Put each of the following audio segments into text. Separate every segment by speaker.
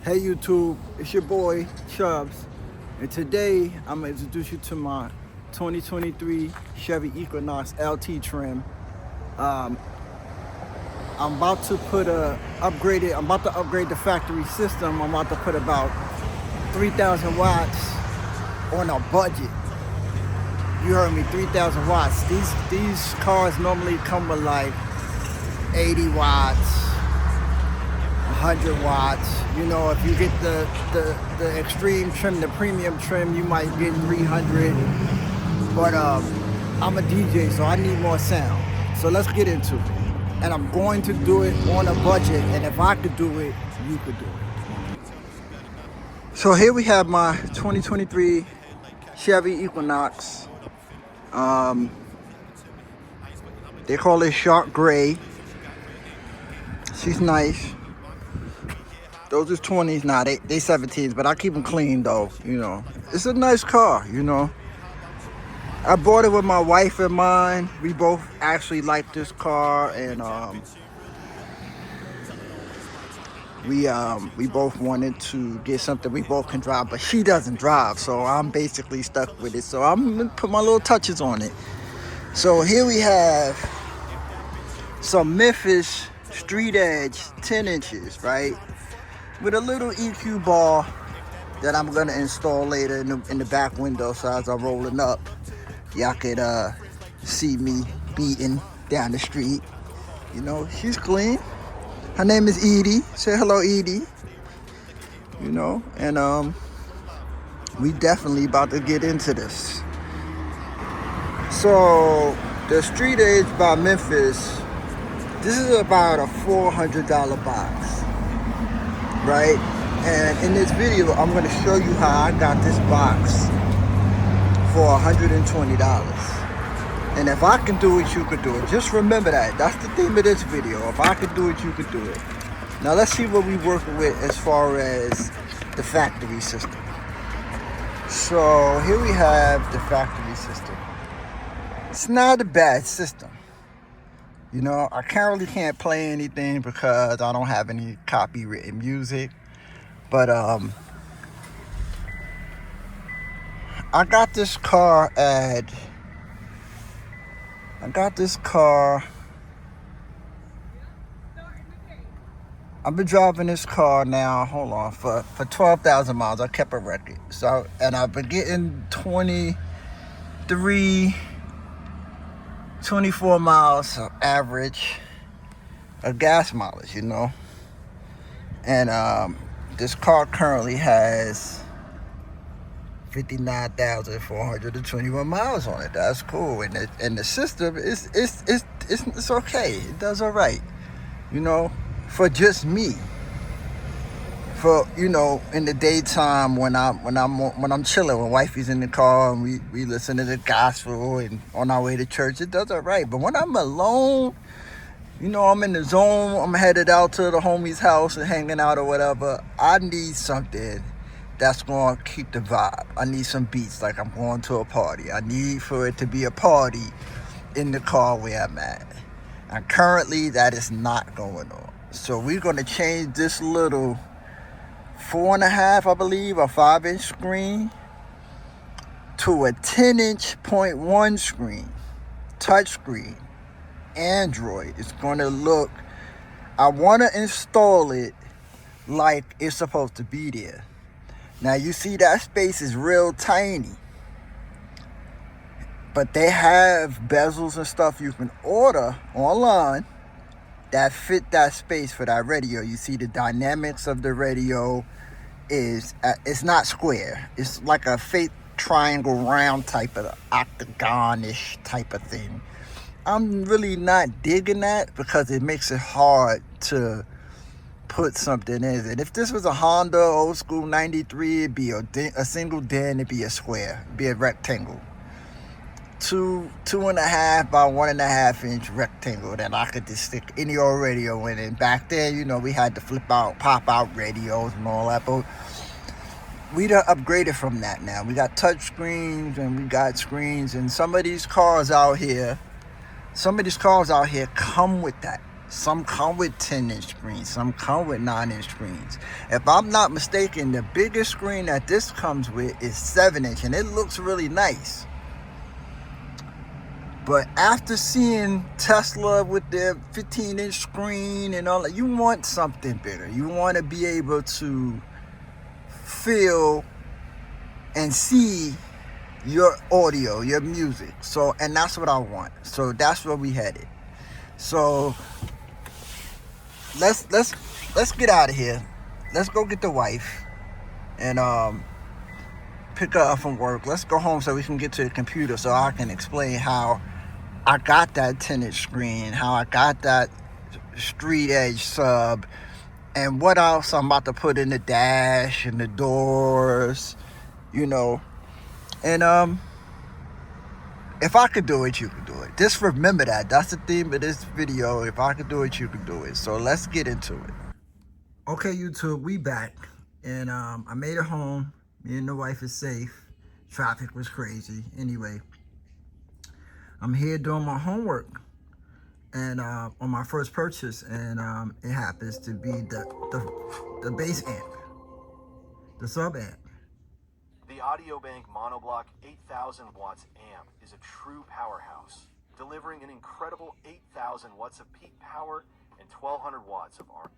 Speaker 1: Hey YouTube, it's your boy Chubbs, and today I'm gonna introduce you to my 2023 Chevy Equinox LT trim. Um, I'm about to I'm about to upgrade the factory system. I'm about to put about 3,000 watts on a budget. You heard me, 3,000 watts. These cars normally come with like 80 watts. 100 watts. You know, if you get the extreme trim, the premium trim, you might get 300. But I'm a DJ, so I need more sound. So let's get into it. And I'm going to do it on a budget. And if I could do it, you could do it. So here we have my 2023 Chevy Equinox. They call it Shark Gray. She's nice. Those is 20s now, they 17s, but I keep them clean though, you know. It's a nice car, you know. I bought it with my wife in mind. We both actually like this car, and we both wanted to get something we both can drive, but she doesn't drive, so I'm basically stuck with it. So I'm gonna put my little touches on it. So here we have some Memphis Street Edge 10 inches, right? With a little EQ bar that I'm gonna install later in the back window, so as I'm rolling up, y'all could see me beating down the street. You know, she's clean. Her name is Edie. Say hello, Edie. You know, and we definitely about to get into this. So the Street Edge by Memphis, this is about a $400 box. Right? And in this video, I'm going to show you how I got this box for $120. And if I can do it, you could do it. Just remember that. That's the theme of this video. If I could do it, you could do it. Now let's see what we're working with as far as the factory system. So here we have the factory system. It's not a bad system. You know, I currently can't play anything because I don't have any copywritten music. But I got this car I've been driving this car now, hold on, for 12,000 miles. I kept a record. So, and I've been getting 24 miles of average of gas mileage, you know. And this car currently has 59,421 miles on it. That's cool. And the system it's okay. It does all right, you know, for just me. For, you know, in the daytime when I'm chilling, when wifey's in the car and we listen to the gospel and on our way to church, it does all right. But when I'm alone, you know, I'm in the zone, I'm headed out to the homie's house and hanging out or whatever, I need something that's going to keep the vibe. I need some beats like I'm going to a party. I need for it to be a party in the car where I'm at. And currently that is not going on. So we're going to change this little 4.5, I believe, or 5-inch screen to a 10-inch 0.1 screen, touch screen, Android. It's going to look, I want to install it like it's supposed to be there. Now you see that space is real tiny, but they have bezels and stuff you can order online that fit that space for that radio. You see the dynamics of the radio is it's not square. It's like a fake triangle round type of octagon-ish type of thing. I'm really not digging that because it makes it hard to put something in it. And if this was a Honda old school 93, it'd be a single den, it'd be a square, it'd be a rectangle. 2.5 by 1.5 inch rectangle that I could just stick any old radio in. And back then, you know, we had to pop out radios and all that, but we done upgraded from that now. We got touch screens and we got screens, and some of these cars out here come with that. Some come with 10-inch screens, some come with 9-inch screens. If I'm not mistaken, the biggest screen that this comes with is 7-inch, and it looks really nice. But after seeing Tesla with their 15-inch screen and all that, you want something bigger. You want to be able to feel and see your audio, your music. So, and that's what I want. So that's where we headed. So let's get out of here. Let's go get the wife and pick her up from work. Let's go home so we can get to the computer so I can explain how I got that 10-inch screen, how I got that street edge sub, and what else I'm about to put in the dash and the doors, you know. And if I could do it, you could do it. Just remember that. That's the theme of this video. If I could do it, you could do it. So let's get into it. Okay, YouTube, we back. And I made it home. Me and the wife is safe. Traffic was crazy. Anyway, I'm here doing my homework and on my first purchase, and it happens to be the bass amp, the sub amp.
Speaker 2: The Audiobank Monoblock 8000 watts amp is a true powerhouse, delivering an incredible 8,000 watts of peak power and 1,200 watts of RF.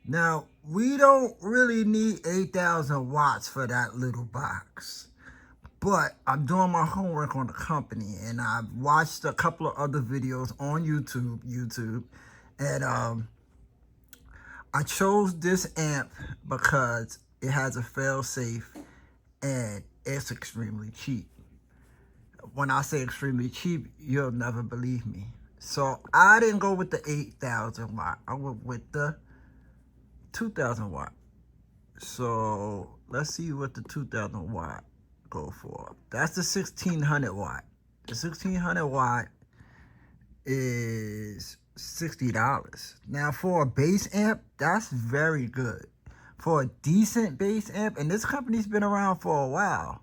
Speaker 1: Now, we don't really need 8,000 watts for that little box. But I'm doing my homework on the company, and I've watched a couple of other videos on YouTube, and I chose this amp because it has a fail-safe and it's extremely cheap. When I say extremely cheap, you'll never believe me. So I didn't go with the 8,000 watt. I went with the 2,000 watt. So let's see what the 2,000 watt go for. That's the 1,600 watt. The 1,600 watt is $60. Now for a bass amp, that's very good. For a decent bass amp, and this company's been around for a while.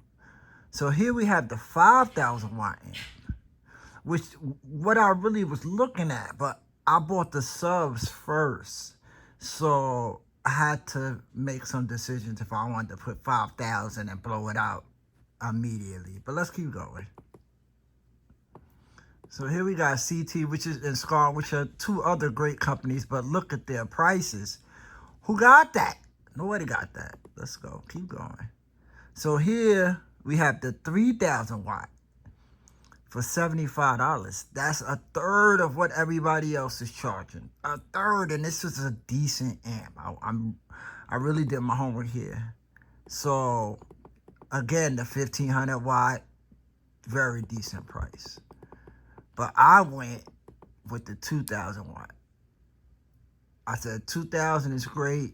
Speaker 1: So here we have the 5,000 watt amp, which what I really was looking at, but I bought the subs first. So I had to make some decisions if I wanted to put 5,000 and blow it out immediately. But let's keep going. So here we got CT, which is in Scar, which are two other great companies, but look at their prices. Who got that? Nobody got that. Let's go. Keep going. So here we have the 3,000 watt for $75. That's a third of what everybody else is charging. A third, and this is a decent amp. I really did my homework here. So again, the 1,500 watt, very decent price. But I went with the 2,000 watt. I said 2,000 is great.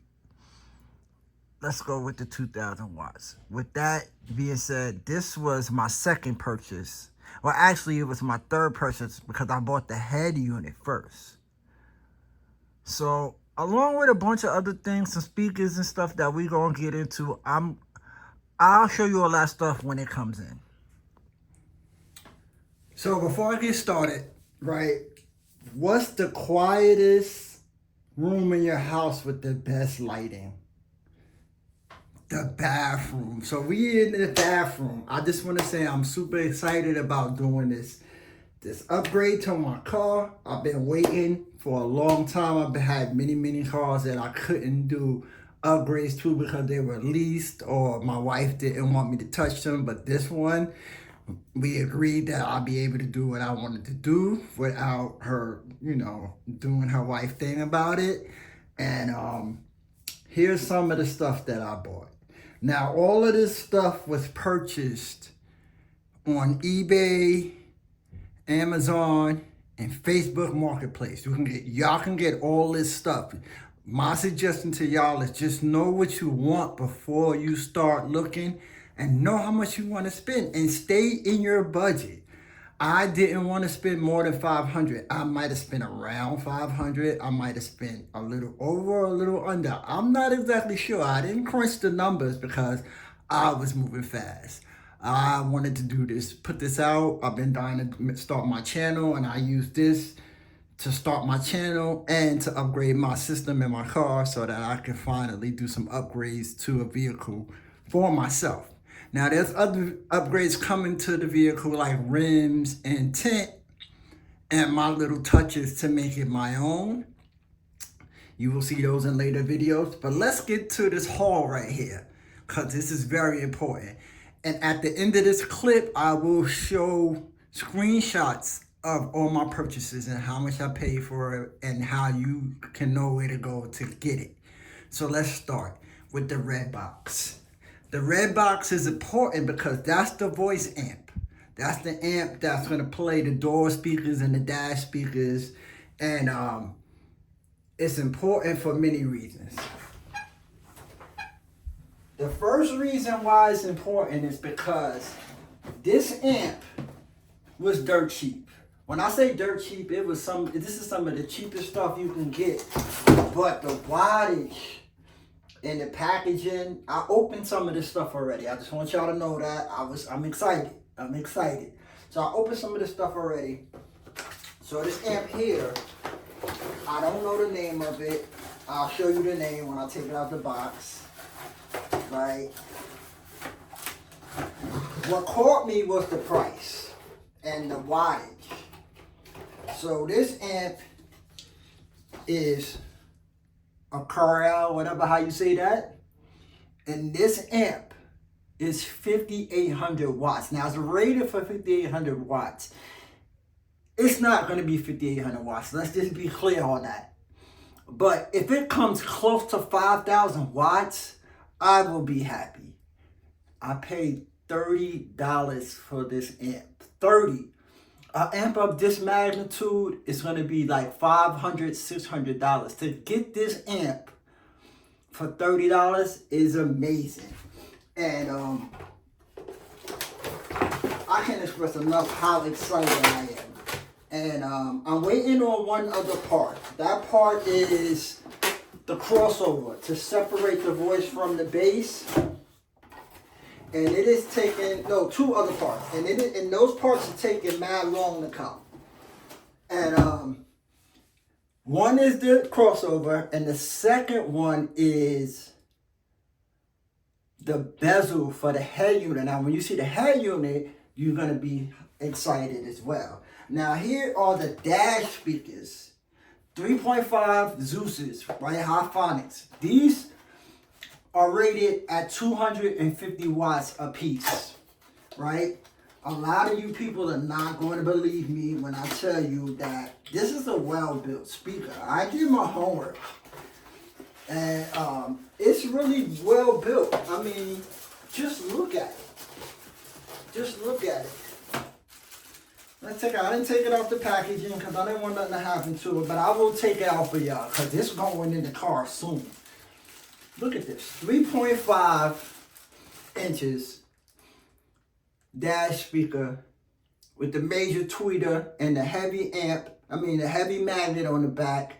Speaker 1: Let's go with the 2,000 watts. With that being said, this was my second purchase. Well, actually, it was my third purchase because I bought the head unit first. So, along with a bunch of other things, some speakers and stuff that we're going to get into, I'll show you all that stuff when it comes in. So, before I get started, right, what's the quietest room in your house with the best lighting? The bathroom. So we in the bathroom. I just want to say I'm super excited about doing this upgrade to my car. I've been waiting for a long time. I've had many cars that I couldn't do upgrades to because they were leased or my wife didn't want me to touch them. But this one, we agreed that I'll be able to do what I wanted to do without her, doing her wife thing about it. And here's some of the stuff that I bought. Now, all of this stuff was purchased on eBay, Amazon, and Facebook Marketplace. Y'all can get all this stuff. My suggestion to y'all is just know what you want before you start looking and know how much you want to spend and stay in your budget. I didn't want to spend more than $500. I might have spent around $500. I might have spent a little over, a little under. I'm not exactly sure. I didn't crunch the numbers because I was moving fast. I wanted to do this, put this out. I've been dying to start my channel, and I use this to start my channel and to upgrade my system in my car so that I can finally do some upgrades to a vehicle for myself. Now, there's other upgrades coming to the vehicle like rims and tint and my little touches to make it my own. You will see those in later videos. But let's get to this haul right here, because this is very important. And at the end of this clip, I will show screenshots of all my purchases and how much I paid for it and how you can know where to go to get it. So let's start with the red box. The red box is important because that's the voice amp. That's the amp that's going to play the door speakers and the dash speakers. And it's important for many reasons. The first reason why it's important is because this amp was dirt cheap. When I say dirt cheap, this is some of the cheapest stuff you can get. But the wattage and the packaging, I opened some of this stuff already. I just want y'all to know that I'm excited. I'm excited. So I opened some of this stuff already. So this amp here, I don't know the name of it. I'll show you the name when I take it out the box. Right? What caught me was the price and the wattage. So this amp is a Corel, whatever how you say that. And this amp is 5,800 watts. Now it's rated for 5,800 watts. It's not going to be 5,800 watts. Let's just be clear on that. But if it comes close to 5,000 watts, I will be happy. I paid $30 for this amp. 30. An amp of this magnitude is going to be like $500, $600. To get this amp for $30 is amazing. And I can't express enough how excited I am. And I'm waiting on one other part. That part is the crossover to separate the voice from the bass. And it is taking, two other parts. And those parts are taking mad long to come. And one is the crossover, and the second one is the bezel for the head unit. Now, when you see the head unit, you're going to be excited as well. Now, here are the dash speakers. 3.5 Zeus's, right? Hiphonics. These are rated at 250 watts a piece, right? A lot of you people are not going to believe me when I tell you that this is a well-built speaker. I did my homework, and it's really well built. I mean, just look at it. Just look at it. I didn't take it off the packaging because I didn't want nothing to happen to it, but I will take it out for y'all because it's going in the car soon. Look at this, 3.5 inches dash speaker with the major tweeter and the heavy amp, the heavy magnet on the back,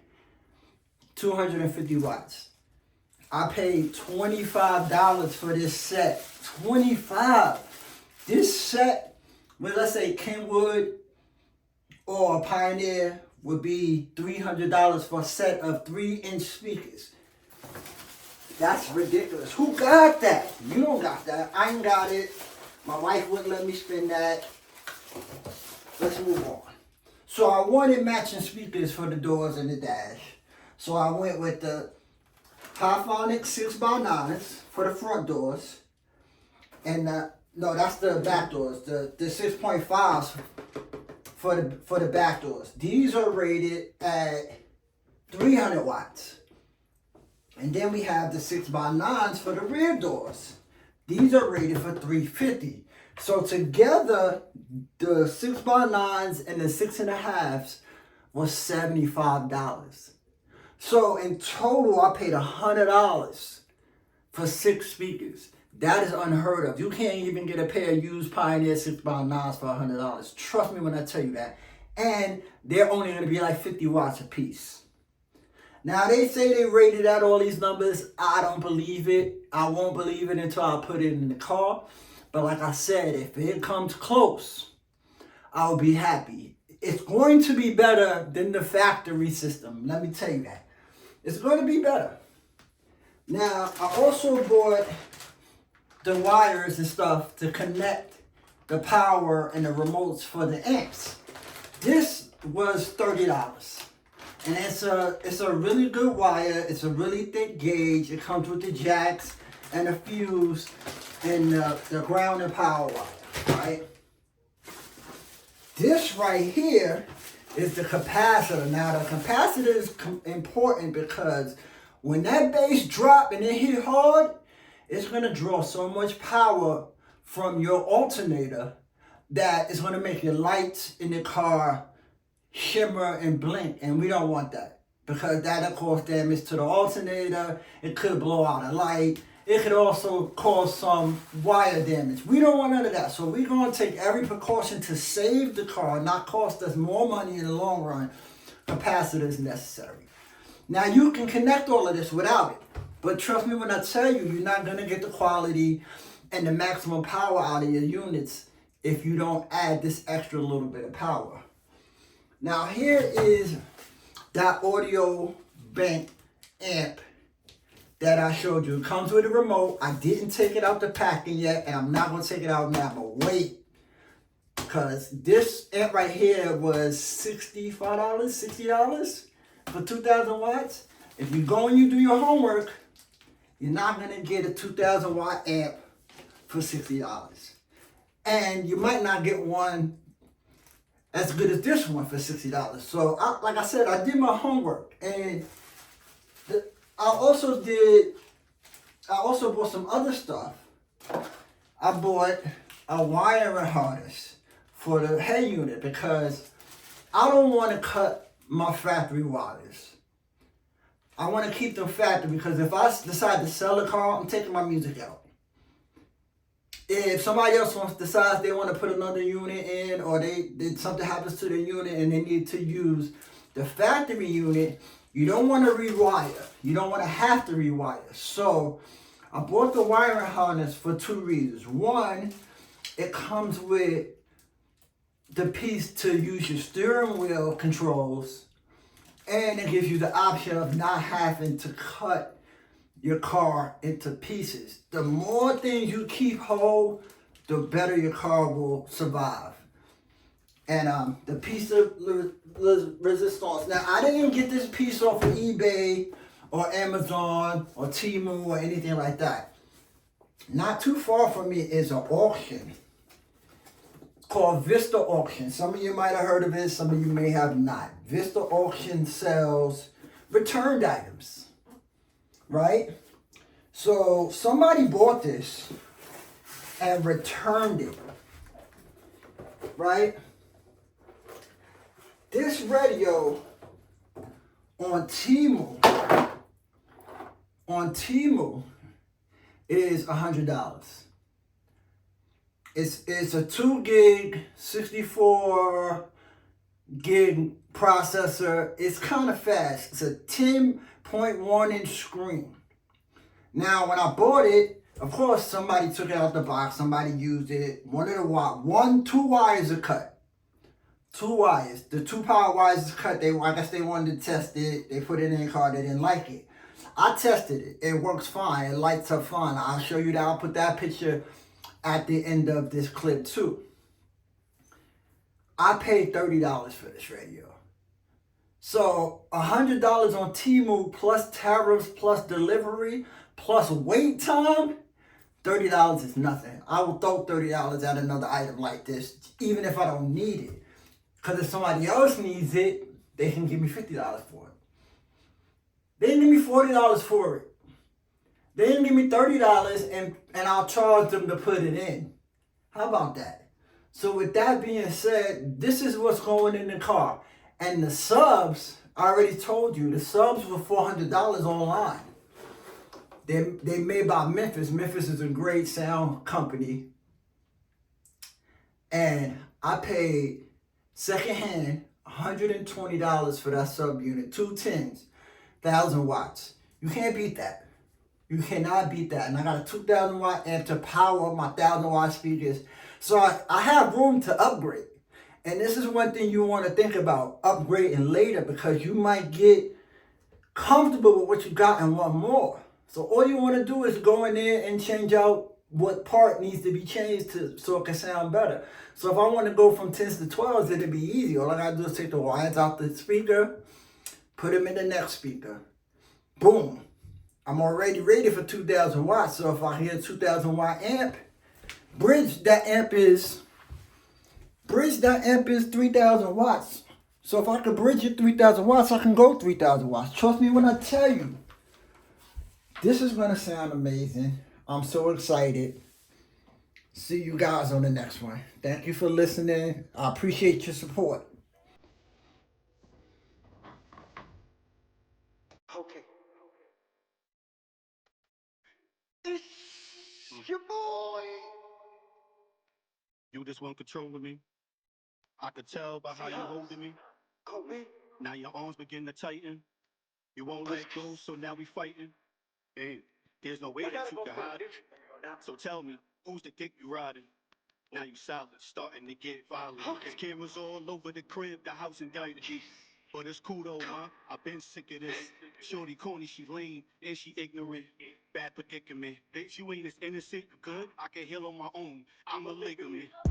Speaker 1: 250 watts. I paid $25 for this set, $25. This set, well, let's say Kenwood or a Pioneer would be $300 for a set of 3-inch speakers. That's ridiculous. Who got that? You don't got that. I ain't got it. My wife wouldn't let me spend that. Let's move on. So I wanted matching speakers for the doors and the dash. So I went with the Hiphonics 6x9s for the front doors. And that's the back doors. The 6.5s for the back doors. These are rated at 300 watts. And then we have the 6x9s for the rear doors. These are rated for 350. So together, the 6x9s and the 6.5s was $75. So in total, I paid $100 for 6 speakers. That is unheard of. You can't even get a pair of used Pioneer 6x9s for $100. Trust me when I tell you that. And they're only going to be like 50 watts a piece. Now, they say they rated out all these numbers. I don't believe it. I won't believe it until I put it in the car. But like I said, if it comes close, I'll be happy. it's going to be better than the factory system. Let me tell you that. It's going to be better. Now, I also bought the wires and stuff to connect the power and the remotes for the amps. This was $30. And it's a really good wire. It's a really thick gauge. It comes with the jacks and a fuse and the ground and power wire, right? This right here is the capacitor. Now the capacitor is important because when that bass drop and it hit hard, it's gonna draw so much power from your alternator that it's gonna make your lights in the car shimmer and blink, and we don't want that because that'll cause damage to the alternator. It could blow out a light. It could also cause some wire damage. We don't want none of that. So we're going to take every precaution to save the car, not cost us more money in the long run. Capacitor is necessary. Now you can connect all of this without it. But trust me when I tell you, you're not going to get the quality and the maximum power out of your units if you don't add this extra little bit of power. Now here is that audio bank amp that I showed you. It comes with a remote. I didn't take it out the packing yet, and I'm not going to take it out now, but wait. Because this amp right here was $65, $60 for 2,000 watts. If you go and you do your homework, you're not going to get a 2,000 watt amp for $60. And you might not get one as good as this one for $60. So, like I said, I did my homework, and I also bought some other stuff. I bought a wiring harness for the head unit because I don't want to cut my factory wires. I want to keep them factory because if I decide to sell the car, I'm taking my music out. If somebody else decides they want to put another unit in, or something happens to the unit and they need to use the factory unit, you don't want to rewire. You don't want to have to rewire. So I bought the wiring harness for two reasons. One, it comes with the piece to use your steering wheel controls, and it gives you the option of not having to cut your car into pieces. The more things you keep whole, the better your car will survive. And the piece of resistance. Now, I didn't get this piece off of eBay or Amazon or Temu or anything like that. Not too far from me is an auction called Vista Auction. Some of you might have heard of it, some of you may have not. Vista Auction sells returned items, right? So somebody bought this and returned it, right? This radio on Temu is $100. It's a 2 gig, 64 gig processor. It's kind of fast. It's a 10.1 inch screen. Now, when I bought it, of course, somebody took it out the box. Somebody used it. Two wires are cut. 2 wires. The 2 power wires is cut. I guess they wanted to test it. They put it in the car. They didn't like it. I tested it. It works fine. It lights up fine. I'll show you that. I'll put that picture at the end of this clip too. I paid $30 for this radio. So $100 on Temu plus tariffs plus delivery plus wait time, $30 is nothing. I will throw $30 at another item like this, even if I don't need it. Because if somebody else needs it, they can give me $50 for it. They can give me $40 for it. They can give me $30 and I'll charge them to put it in. How about that? So with that being said, this is what's going in the car. And the subs, I already told you, the subs were $400 online. They made by Memphis. Memphis is a great sound company. And I paid secondhand $120 for that sub unit. 2 10s, 1,000 watts. You can't beat that. You cannot beat that. And I got a 2,000 watt amp to power my 1,000 watt speakers. So I have room to upgrade. And this is one thing you want to think about upgrading later, because you might get comfortable with what you got and want more. So all you want to do is go in there and change out what part needs to be changed to so it can sound better. So if I want to go from 10s to 12s, it'll be easy. All I gotta do is take the wires out the speaker, put them in the next speaker. Boom. I'm already rated for 2,000 watts. So if I hear a 2,000 watt amp, bridge that amp is 3,000 watts. So if I could bridge it 3,000 watts, I can go 3,000 watts. Trust me when I tell you, this is going to sound amazing. I'm so excited. See you guys on the next one. Thank you for listening. I appreciate your support. Okay. It's your boy.
Speaker 3: You just want control of me. I could tell by how you holding me. Now your arms begin to tighten. You won't let go, so now we fighting. And there's no way that you can hide it. So tell me, who's the dick you riding? Now you silent, starting to get violent. There's cameras all over the crib, the house indicted. But it's cool though, man. I've been sick of this. Shorty corny, she lame, and she ignorant. Bad predicament. Bitch, you ain't as innocent, good. I can heal on my own. I'm a ligament.